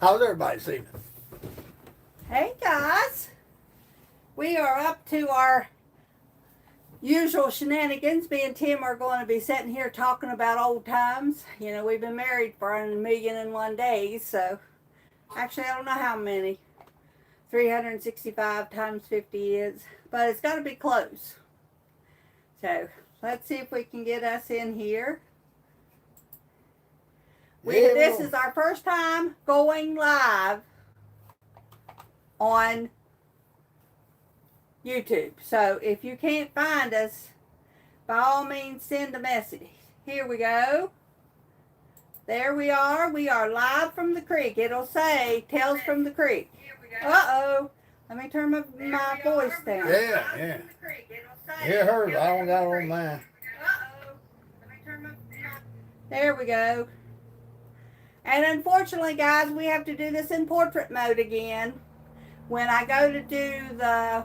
How's everybody this evening? Hey guys, we are up to our usual shenanigans. Me and Tim are going to be sitting here talking about old times. You know, we've been married for 1,000,001 days, so actually I don't know how many. 365 times 50 is, but it's got to be close. So let's see if we can get us in here. This is our first time going live on YouTube. So if you can't find us, by all means send a message. Here we go. There we are. We are live from the creek. It'll say Tales from the Creek. Uh-oh. Let me turn my voice down. Yeah. Hear her. I don't got it on mine. There we go. And unfortunately, guys, we have to do this in portrait mode again. When I go to do the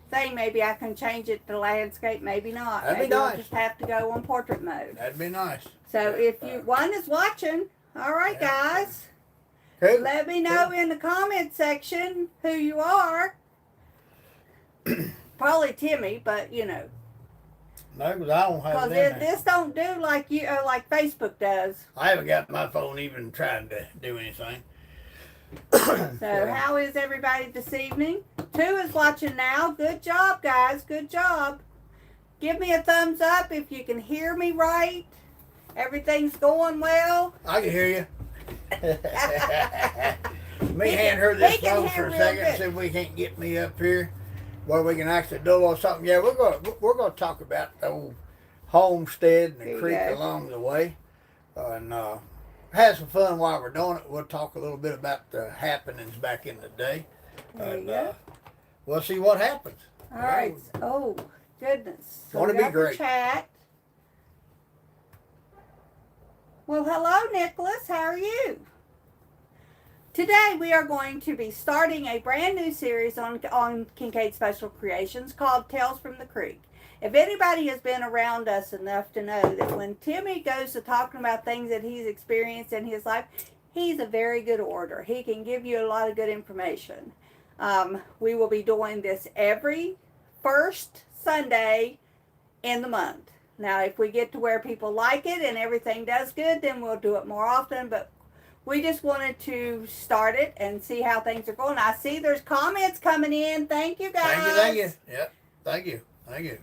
thing, maybe I can change it to landscape, maybe not. That'd maybe be nice. I'll just have to go on portrait mode. That'd be nice. So if one is watching, all right, guys, Okay. let me know in the comment section who you are. Probably Timmy, but you know. No, because I don't have Because it in there. this don't do like like Facebook does. I haven't got my phone even trying to do anything. So how is everybody this evening? 2 is watching now. Good job, guys. Good job. Give me a thumbs up if you can hear me right. Everything's going well. I can hear you. Me hand her this phone for a second and see if we can't get me up here where we can actually do a little something. Yeah, we're gonna talk about the old homestead and the creek along the way, and have some fun while we're doing it. We'll talk a little bit about the happenings back in the day, and we'll see what happens. All right. Oh goodness. It's gonna be great. Chat. Well, hello, Nicholas. How are you? Today we are going to be starting a brand new series on Kincaid Special Creations called Tales from the Creek. If anybody has been around us enough to know that when Timmy goes to talking about things that he's experienced in his life, he's a very good orator. He can give you a lot of good information. We will be doing this every first Sunday in the month. Now, if we get to where people like it and everything does good, then we'll do it more often, but we just wanted to start it and see how things are going. I see there's comments coming in. Thank you, guys. Thank you. Yep. Thank you.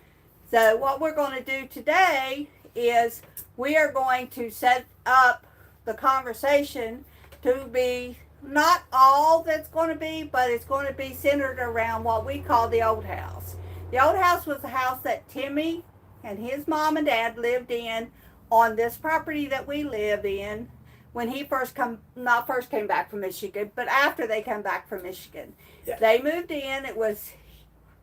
So what we're going to do today is we are going to set up the conversation to be not all that's going to be, but it's going to be centered around what we call the old house. The old house was the house that Timmy and his mom and dad lived in on this property that we live in when he not first came back from Michigan, but after they come back from Michigan. Yeah. They moved in. It was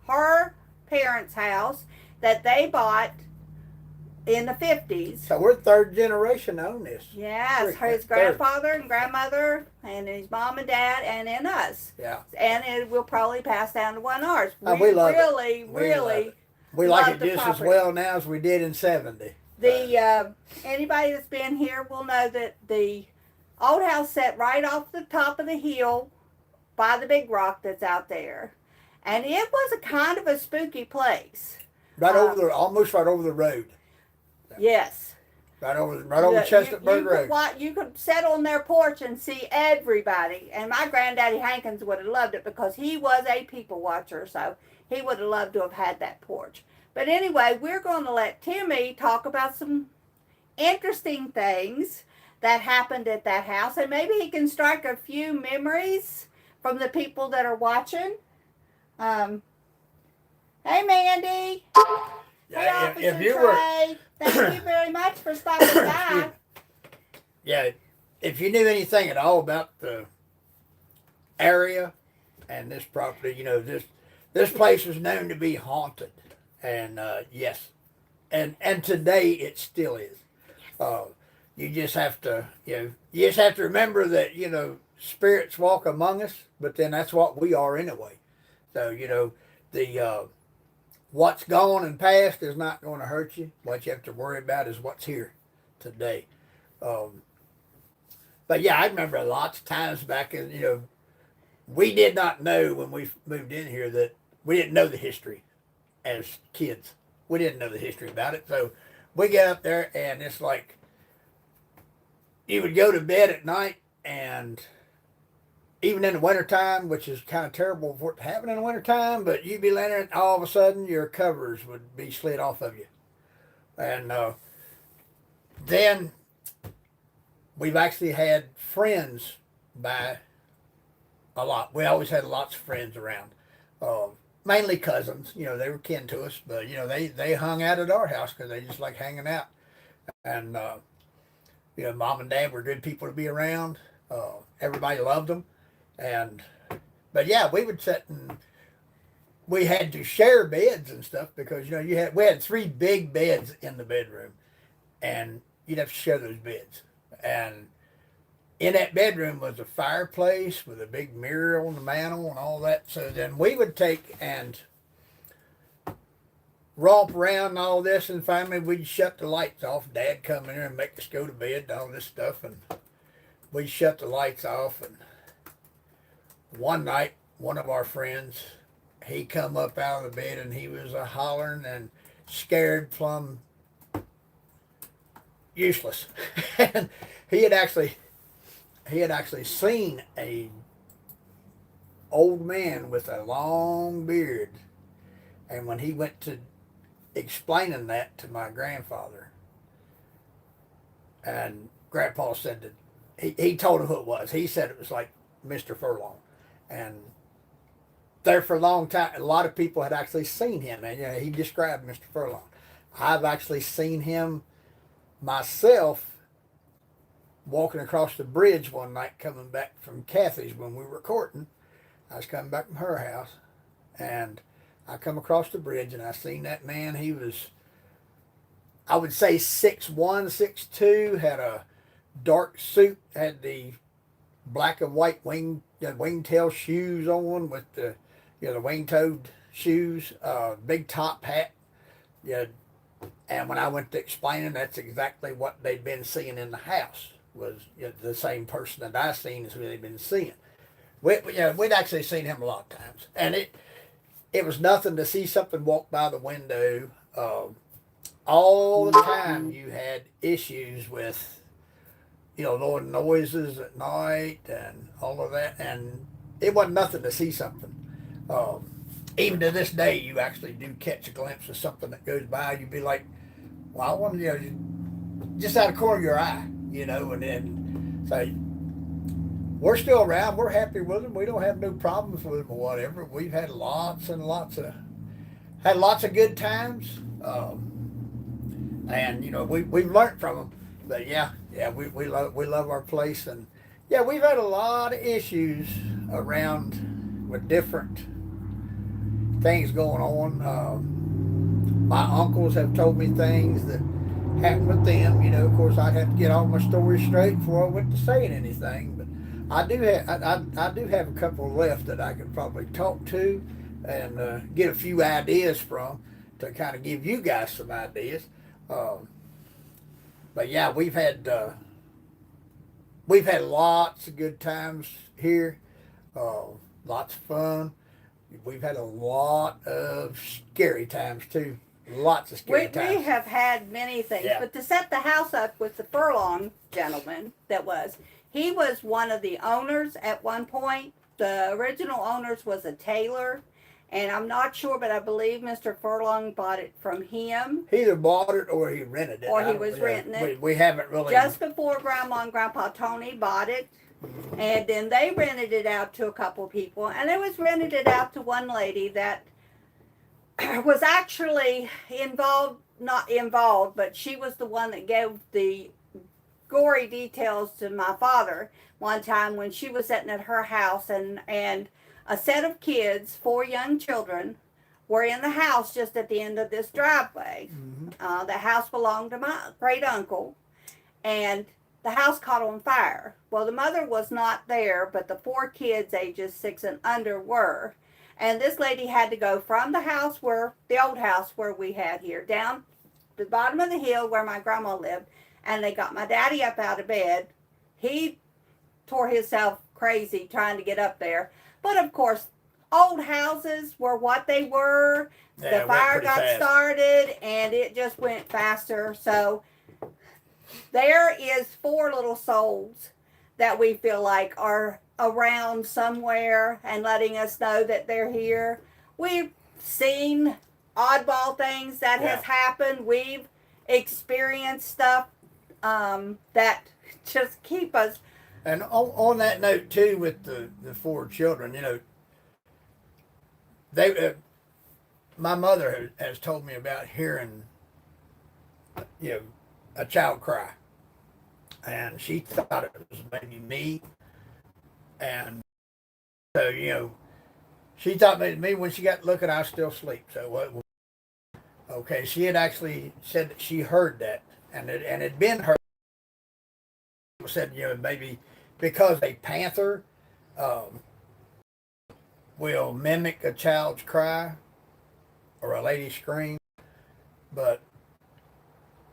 her parents' house that they bought in the 50s. So we're third generation on this. Yes, his grandfather and grandmother and his mom and dad and then us. Yeah. And it will probably pass down to one ours. We love really, it. really We like it the just property. as well now as we did in 70. Anybody that's been here will know that the old house sat right off the top of the hill by the big rock that's out there. And it was a kind of a spooky place. Almost right over the road. Yes. Right over Chesterburg Road. You could sit on their porch and see everybody. And my granddaddy Hankins would have loved it because he was a people watcher. So he would have loved to have had that porch. But anyway, we're going to let Timmy talk about some interesting things that happened at that house. And maybe he can strike a few memories from the people that are watching. Hey, Mandy. Yeah, hey, Officer Trey. Thank you very much for stopping by. Yeah, if you knew anything at all about the area and this property, you know, this place is known to be haunted. And yes, and today it still is. You just have to, remember that, spirits walk among us, but then that's what we are anyway. So, the what's gone and past is not going to hurt you. What you have to worry about is what's here today. But yeah, I remember lots of times back in, we did not know when we moved in here that we didn't know the history as kids. We didn't know the history about it. So we get up there and it's like you would go to bed at night, and even in the wintertime, which is kind of terrible for it to happen in the wintertime, but you'd be laying there and all of a sudden your covers would be slid off of you. And then we've actually had friends by a lot. We always had lots of friends around. Mainly cousins, they were kin to us, but they hung out at our house because they just like hanging out. And mom and dad were good people to be around. Everybody loved them, and but yeah, we would sit and we had to share beds and stuff because we had three big beds in the bedroom, and you'd have to share those beds. And in that bedroom was a fireplace with a big mirror on the mantle and all that. So then we would take and romp around and all this, and finally we'd shut the lights off. Dad come in there and make us go to bed and all this stuff, and we'd shut the lights off. And one night, one of our friends, he come up out of the bed and he was a hollering and scared plumb useless. And he had actually seen a old man with a long beard, and when he went to explaining that to my grandfather, and Grandpa said that he told him who it was. He said it was like Mr. Furlong, and there for a long time, a lot of people had actually seen him, and he described Mr. Furlong. I've actually seen him myself walking across the bridge one night coming back from Kathy's when we were courting. I was coming back from her house, and I come across the bridge and I seen that man. He was, I would say 6'1", 6'2", had a dark suit, had the black and white wingtail shoes on with the wing-toed shoes, big top hat. Yeah, and when I went to explaining, that's exactly what they'd been seeing in the house, was the same person that I seen as who they'd been seeing. We'd actually seen him a lot of times, and it was nothing to see something walk by the window. All the time you had issues with, little noises at night and all of that, and it wasn't nothing to see something. Even to this day, you actually do catch a glimpse of something that goes by. You'd be like, well, I wonder, just out of the corner of your eye, and then say, we're still around. We're happy with them. We don't have no problems with them or whatever. We've had lots and lots of good times, and we've learned from them. But yeah, we love our place, and yeah, we've had a lot of issues around with different things going on. My uncles have told me things that happened with them. Of course, I'd have to get all my stories straight before I went to saying anything. But I do have a couple left that I could probably talk to and get a few ideas from to kind of give you guys some ideas. But yeah, we've had lots of good times here, lots of fun. We've had a lot of scary times too. Lots of scary times. We have had many things, Yeah. but to set the house up with the Furlong gentleman he was one of the owners at one point. The original owners was a tailor, and I'm not sure, but I believe Mr. Furlong bought it from him. He either bought it or he rented it. Or he was renting it. We haven't really. Just before Grandma and Grandpa Tony bought it. And then they rented it out to a couple people. And it was rented it out to one lady that was actually not involved, but she was the one that gave the gory details to my father one time when she was sitting at her house, and a set of kids, 4 young children, were in the house just at the end of this driveway. Mm-hmm. The house belonged to my great uncle, and the house caught on fire. Well, the mother was not there, but the 4 kids ages 6 and under were. And this lady had to go from the house the old house where we had here, down the bottom of the hill where my grandma lived, and they got my daddy up out of bed. He tore himself crazy trying to get up there. But of course, old houses were what they were. Yeah, The fire got fast. started and it just went faster. So there is 4 little souls that we feel like are around somewhere and letting us know that they're here. We've seen oddball things that has happened. We've experienced stuff that just keep us. And on that note too, with the 4 children, they my mother has told me about hearing a child cry, and she thought it was maybe me, and so she thought maybe me. When she got looking, I was still asleep. So what? Okay, she had actually said that she heard that, and it had been her. Said maybe because a panther will mimic a child's cry or a lady's scream, but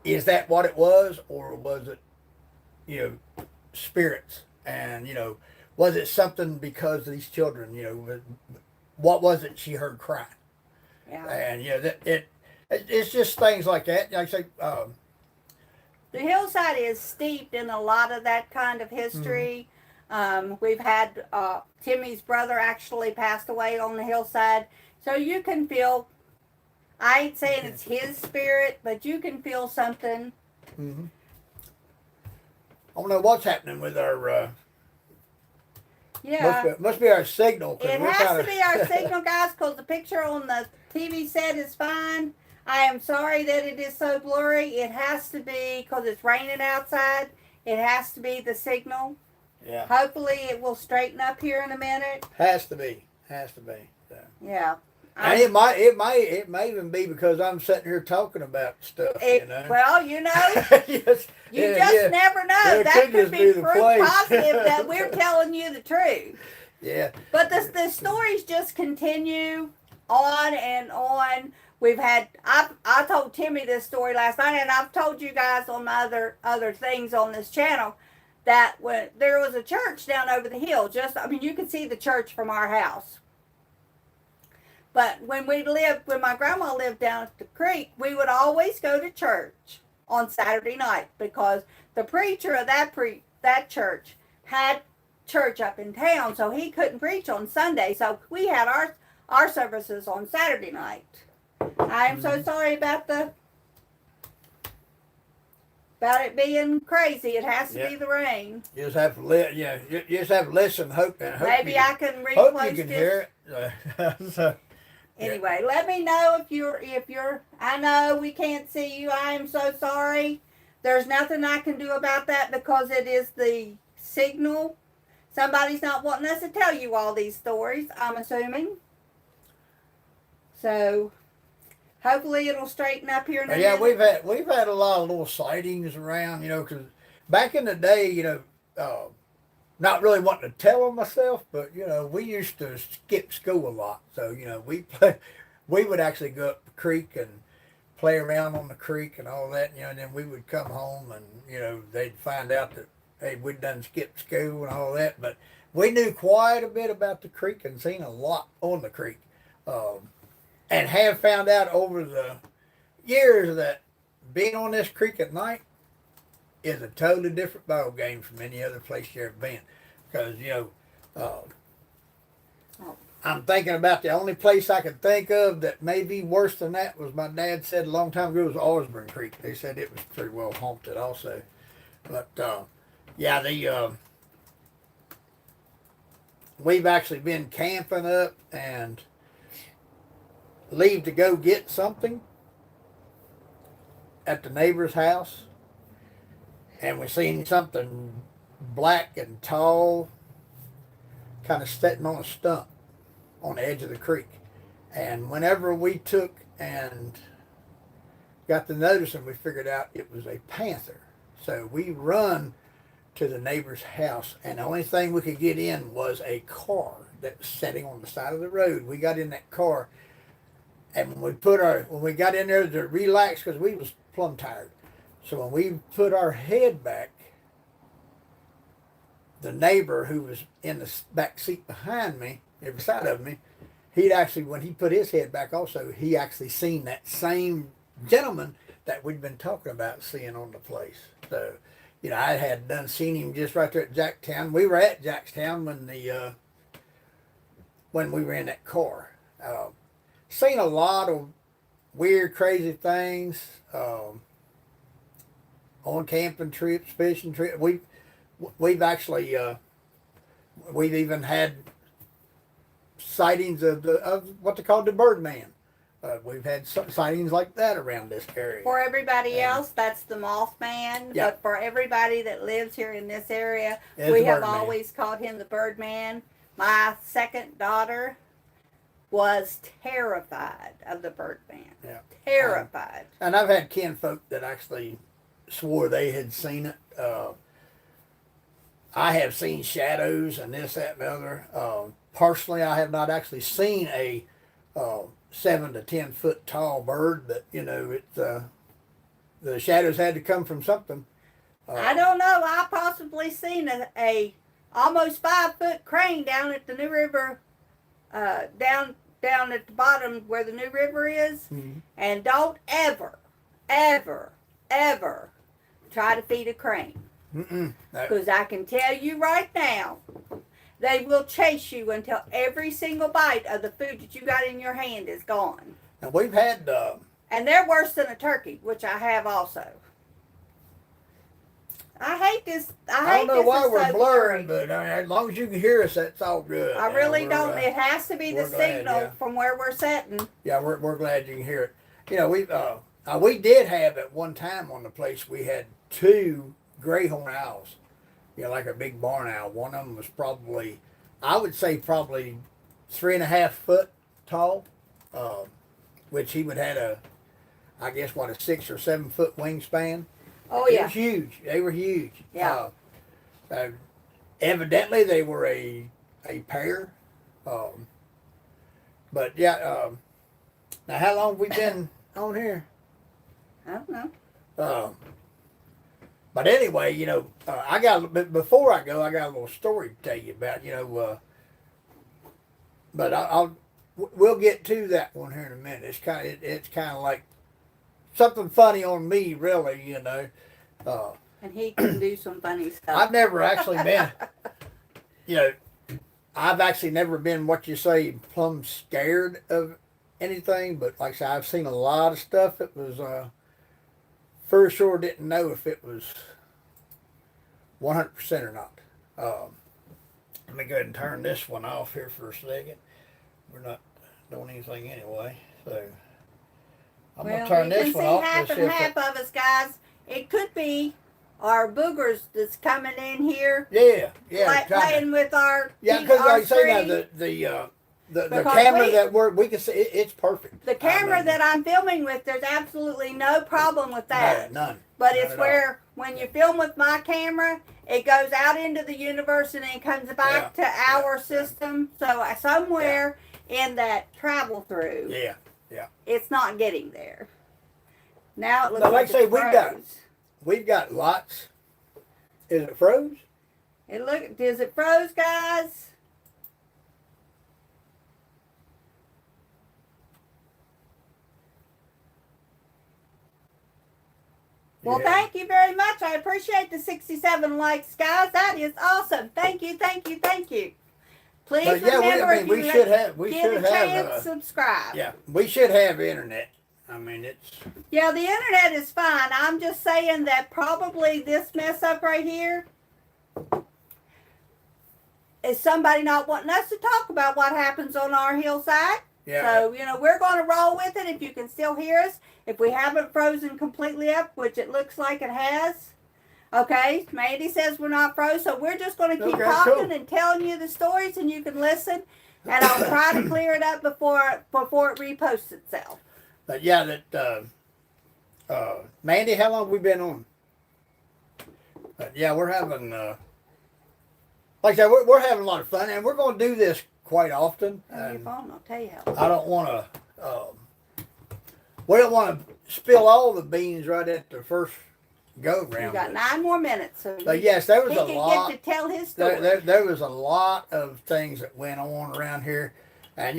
is that what it was, or was it spirits? And was it something because these children what was it she heard crying? Yeah. And it's just things like that. Like I say, the hillside is steeped in a lot of that kind of history. We've had Timmy's brother actually passed away on the hillside, so you can feel. I ain't saying it's his spirit, but you can feel something. I don't know what's happening with our. Yeah, must be our signal. It has to be our signal, guys, because the picture on the TV set is fine. I am sorry that it is so blurry. It has to be, because it's raining outside, it has to be the signal. Yeah. Hopefully it will straighten up here in a minute. Has to be. So. Yeah. And it may even be because I'm sitting here talking about stuff. Well, yes, you just never know. That could be proof positive that we're telling you the truth. Yeah. But the stories just continue on and on. We've had I told Timmy this story last night, and I've told you guys on my other things on this channel that when there was a church down over the hill, you could see the church from our house. But when my grandma lived down at the creek, we would always go to church on Saturday night because the preacher of that church had church up in town, so he couldn't preach on Sunday. So we had our services on Saturday night. I am so sorry about it being crazy. It has to be the rain. You just have to you just have to listen. Hope maybe I can repost hope you can hear it. Anyway, let me know if you're. I know we can't see you. I am so sorry. There's nothing I can do about that because it is the signal. Somebody's not wanting us to tell you all these stories, I'm assuming. So hopefully it'll straighten up here in a minute. we've had a lot of little sightings around, because back in the day, not really wanting to tell them myself, but we used to skip school a lot. So we would actually go up the creek and play around on the creek and all that, and then we would come home and they'd find out that hey, we'd done skipped school and all that. But we knew quite a bit about the creek and seen a lot on the creek, and have found out over the years that being on this creek at night is a totally different ball game from any other place you ever been. Because, I'm thinking about the only place I could think of that may be worse than that was my dad said a long time ago was Osborne Creek. They said it was pretty well haunted also. But, we've actually been camping up and leave to go get something at the neighbor's house. And we seen something black and tall kind of sitting on a stump on the edge of the creek. And whenever we took and got to noticing, we figured out it was a panther. So we run to the neighbor's house, and the only thing we could get in was a car that was sitting on the side of the road. We got in that car, and when we got in there to relax, because we was plumb tired. So when we put our head back, the neighbor who was in the back seat behind me, every side of me, he'd actually, when he put his head back also, he actually seen that same gentleman that we'd been talking about seeing on the place. So, you know, I had done seen him just right there at Jacktown. We were at Jacktown when we were in that car. Seen a lot of weird, crazy things on camping trips, fishing trips. We've actually we've even had sightings of what they call the Birdman. We've had sightings like that around this area. For everybody else, that's the Mothman. Yeah. But for everybody that lives here in this area, It's we the have Birdman. always called him the Birdman. My second daughter was terrified of the Birdman. Yeah. Terrified. And I've had kinfolk that actually swore they had seen it. I have seen shadows and this, that, and the other. Personally, I have not actually seen a 7 to 10 foot tall bird, but you know, the shadows had to come from something. I don't know. I possibly seen a almost 5 foot crane down at the New River, down at the bottom where the New River is. Mm-hmm. And don't ever, ever, ever try to feed a crane. Because I can tell you right now, they will chase you until every single bite of the food that you got in your hand is gone. And we've had. And they're worse than a turkey, which I have also. I hate this. I don't know why we're so blurring, but as long as you can hear us, that's all good. I really don't. It has to be the signal from where we're sitting. Yeah, we're glad you can hear it. You know, we did have at one time on the place, we had 2 greyhorn owls. You know, like a big barn owl. One of them was probably, I would say probably 3.5 foot tall, which he would had I guess a 6 or 7 foot wingspan. Oh It yeah. was huge. They were huge. Yeah. Evidently they were a pair. But yeah, now how long have we been on here? I don't know. But anyway, you know, before I go, I got a little story to tell you about, you know, but we'll get to that one here in a minute. It's kind of like something funny on me, really, you know. And he can do some funny stuff. I've never actually been, you know, I've actually never been what you say plumb scared of anything, but like I said, I've seen a lot of stuff that was, for sure didn't know if it was 100% or not. Let me go ahead and turn this one off here for a second. We're not doing anything anyway, so I'm going to turn this one off. Half and half of us, guys. It could be our boogers that's coming in here. Yeah, like playing with our because like I say now, the camera that we can see, it's perfect. The camera that I'm filming with, there's absolutely no problem with that. None. But it's where when you film with my camera, it goes out into the universe and then comes back to our system. So somewhere in that travel through, it's not getting there. Now it looks like it's froze. We've got lots. Is it froze? Is it froze, guys? Well, thank you very much. I appreciate the 67 likes, guys. That is awesome. Thank you, thank you, thank you. Please remember, if you get a chance, subscribe. Yeah, we should have internet. I mean, it's... Yeah, the internet is fine. I'm just saying that probably this mess up right here is somebody not wanting us to talk about what happens on our hillside. Yeah. So, you know, we're going to roll with it if you can still hear us. If we haven't frozen completely up, which it looks like it has. Okay, Mandy says we're not froze, so we're just going to keep talking and telling you the stories, and you can listen. And I'll try to clear it up before it reposts itself. But yeah, Mandy, how long have we been on? But yeah, we're having, like I said, we're having a lot of fun, and we're going to do this quite often. Your phone, I'll tell you how. I don't want to, we don't want to spill all the beans right at the first go You around. got 9 more minutes, so But yes, there was he a can lot. get to tell his story. There was a lot of things that went on around here, and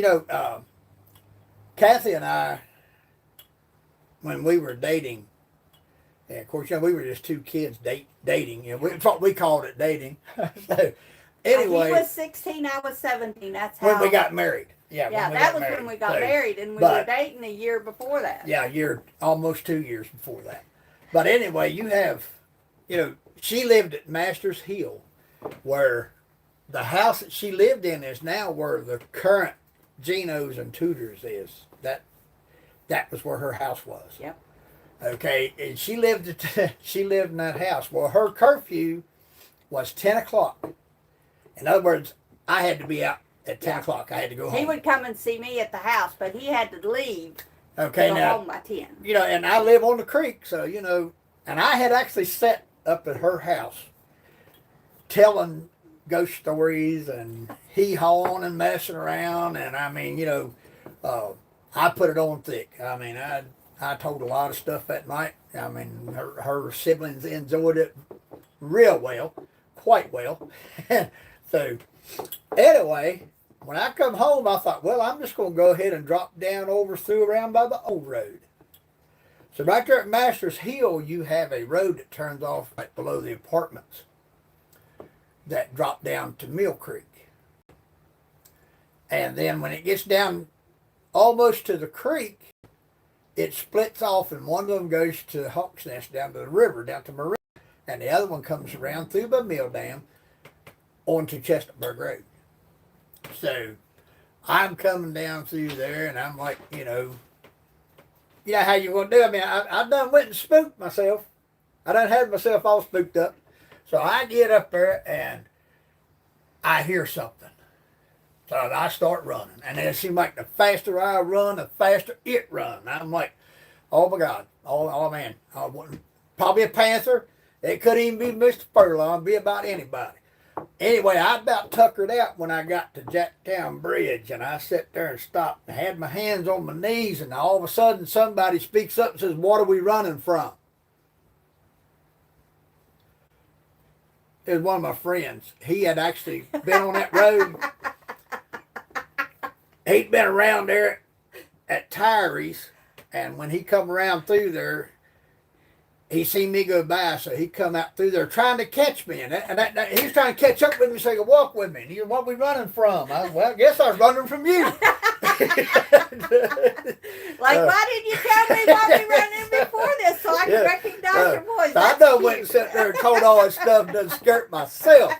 Kathy and I, when we were dating, and of course, we were just two kids dating. We called it dating. So, anyway, he was 16, I was 17. That's how. when we got married. Yeah, that was when we got married, and we were dating a year before that. Yeah, almost 2 years before that. But anyway, she lived at Masters Hill, where the house that she lived in is now where the current Geno's and Tudors is. That was where her house was. Yep. Okay, and she lived in that house. Well, her curfew was 10 o'clock. In other words, I had to be out at 10 o'clock. I had to go home. He would come and see me at the house, but he had to leave okay, to go now, home by 10. And I live on the creek, so, and I had actually sat up at her house telling ghost stories and hee-hawing and messing around, and I mean, I put it on thick. I mean, I told a lot of stuff that night. I mean, her siblings enjoyed it real well, quite well. So, anyway, when I come home, I thought, well, I'm just going to go ahead and drop down through around by the old road. So right there at Masters Hill, you have a road that turns off right below the apartments that drop down to Mill Creek. And then when it gets down almost to the creek, it splits off, and one of them goes to Hawk's Nest down to the river, down to Marin, and the other one comes around through the Mill Dam onto Chesterburg Road. So I'm coming down through there, and I'm like, how you want to do? I mean, I done went and spooked myself. I done had myself all spooked up. So I get up there, and I hear something. So I start running, and it seemed like the faster I run, the faster it run. I'm like, oh my God, oh man, probably a panther. It could even be Mr. Furlong, be about anybody. Anyway, I about tuckered out when I got to Jacktown Bridge, and I sat there and stopped and had my hands on my knees, and all of a sudden somebody speaks up and says, "What are we running from?" It was one of my friends. He had actually been on that road. He'd been around there at Tyrese, and when he come around through there, he seen me go by, so he come out through there trying to catch me, and he was trying to catch up with me so he could walk with me. And he said, "What are we running from?" I guess I was running from you. Why didn't you tell me why we running before this so I could recognize your voice? So I done went and sat there and told all that stuff and done skirt myself.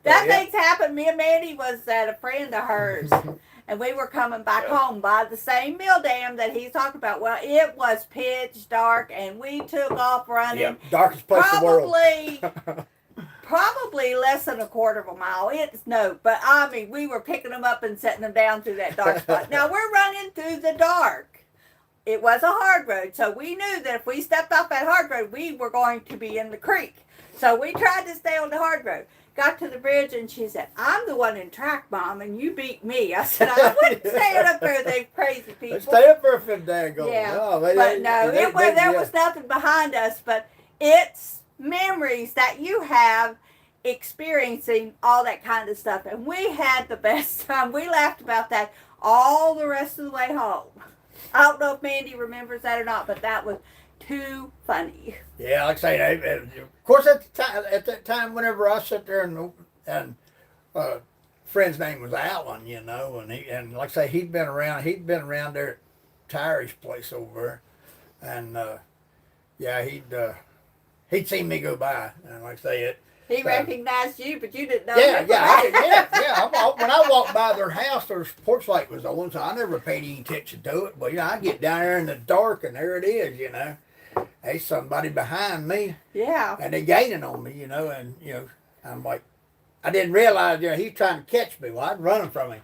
That thing's happened. Me and Mandy was at a friend of hers, and we were coming back home by the same mill dam that he's talking about. Well, it was pitch dark, and we took off running. Yeah, darkest place in the world. Probably less than a quarter of a mile. But I mean, we were picking them up and setting them down through that dark spot. Now we're running through the dark. It was a hard road, so we knew that if we stepped off that hard road, we were going to be in the creek. So we tried to stay on the hard road. Got to the bridge, and she said, "I'm the one in track, Mom, and you beat me." I said, "I wouldn't stand up there with those crazy people." Stay up there for a daggone. Yeah, no, there was nothing behind us, but it's memories that you have experiencing all that kind of stuff, and we had the best time. We laughed about that all the rest of the way home. I don't know if Mandy remembers that or not, but that was too funny. Yeah, like I say, of course at that time, whenever I sat there and friend's name was Alan, and like I say, he'd been around there at Tyree's place over there, and he'd seen me go by, and like I say it. He recognized you, but you didn't know. Yeah. When I walked by their house, their porch light was on, so I never paid any attention to it. But I get down there in the dark, and there it is. There's somebody behind me. Yeah. And they gaining on me, and I'm like, I didn't realize, he's trying to catch me. Well, I'm running from him.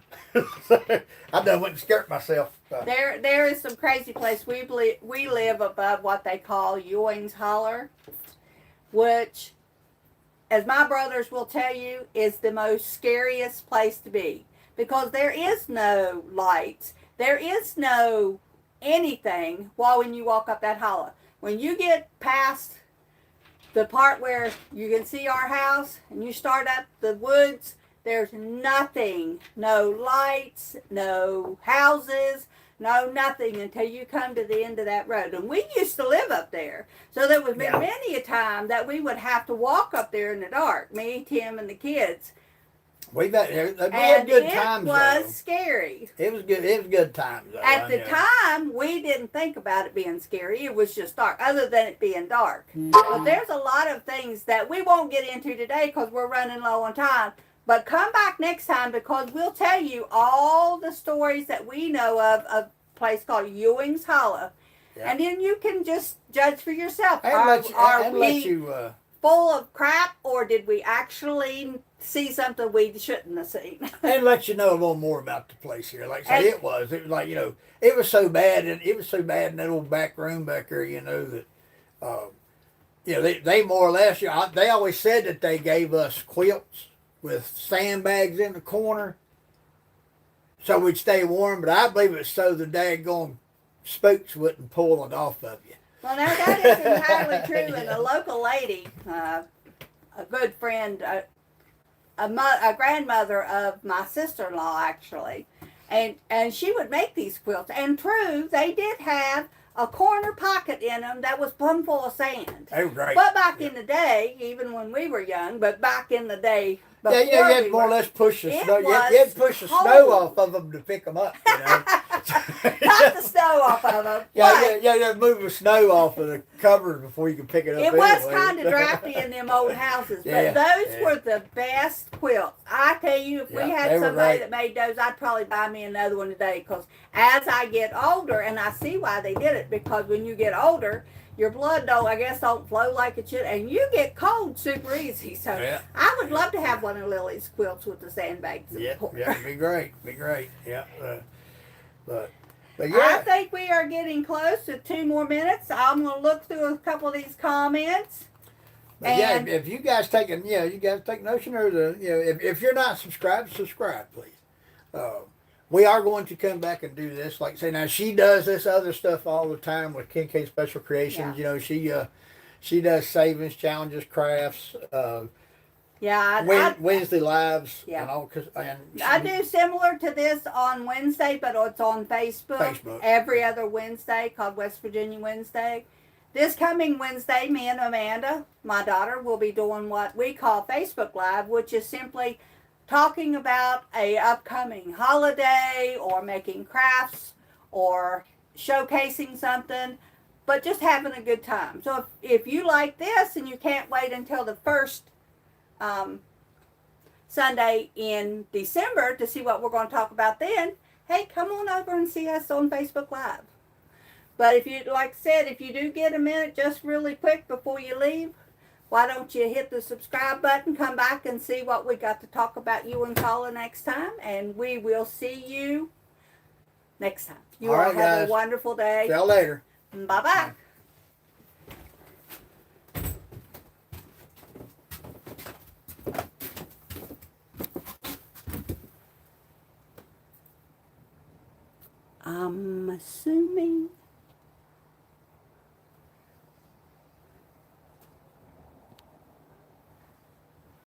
I done went and skirt myself. There is some crazy place. We live above what they call Yuing's Holler, which, as my brothers will tell you, is the most scariest place to be, because there is no lights. There is no anything when you walk up that holler. when you get past the part where you can see our house and you start up the woods, there's nothing, no lights, no houses, no nothing until you come to the end of that road. And we used to live up there. So there was many a time that we would have to walk up there in the dark, me, Tim, and the kids. We had good times. It was scary. It was good. It was good times. Though, At the time, we didn't think about it being scary. It was just dark, other than it being dark. But there's a lot of things that we won't get into today because we're running low on time. But come back next time because we'll tell you all the stories that we know of a place called Yuing's Hollow. Yeah. And then you can just judge for yourself. Are we full of crap, or did we actually see something we shouldn't have seen? And let you know a little more about the place here. Like I said, it was like, it was so bad, and it was so bad in that old back room back there, that they more or less, they always said that they gave us quilts with sandbags in the corner so we'd stay warm, but I believe it's so the daggone spooks wouldn't pull it off of you. Well, now that is entirely true, and a local lady, a good friend, a grandmother of my sister-in-law actually, and she would make these quilts. And true, they did have a corner pocket in them that was plumb full of sand. They were great. But back in the day, even when we were young, but back in the day, you had more or less push the snow. You had to push the snow off of them to pick them up. Not the snow off of them. You had to move the snow off of the covers before you could pick it up. It was kind of drafty in them old houses, but those were the best quilts. I tell you, if we had somebody that made those, I'd probably buy me another one today. Because as I get older, and I see why they did it, because when you get older, your blood don't flow like it should, and you get cold super easy. So I would love to have one of Lily's quilts with the sandbags. It'd be great. Yeah, but I think we are getting close to 2 more minutes. I'm going to look through a couple of these comments. But if you guys take notion, or if you're not subscribed, subscribe, please. We are going to come back and do this. Like I say, now she does this other stuff all the time with Kincaid Special Creations. Yeah. She does savings, challenges, crafts. Wednesday lives. Yeah. And all, I do similar to this on Wednesday, but it's on Facebook. Every other Wednesday, called West Virginia Wednesday. This coming Wednesday, me and Amanda, my daughter, will be doing what we call Facebook Live, which is simply talking about a upcoming holiday or making crafts or showcasing something, but just having a good time. So if you like this and you can't wait until the first Sunday in December to see what we're going to talk about then, hey, come on over and see us on Facebook Live. But if you, like I said, if you do get a minute just really quick before you leave, why don't you hit the subscribe button, come back and see what we got to talk about you and Paula next time, and we will see you next time. You all have a wonderful day. See y'all later. Bye-bye. I'm assuming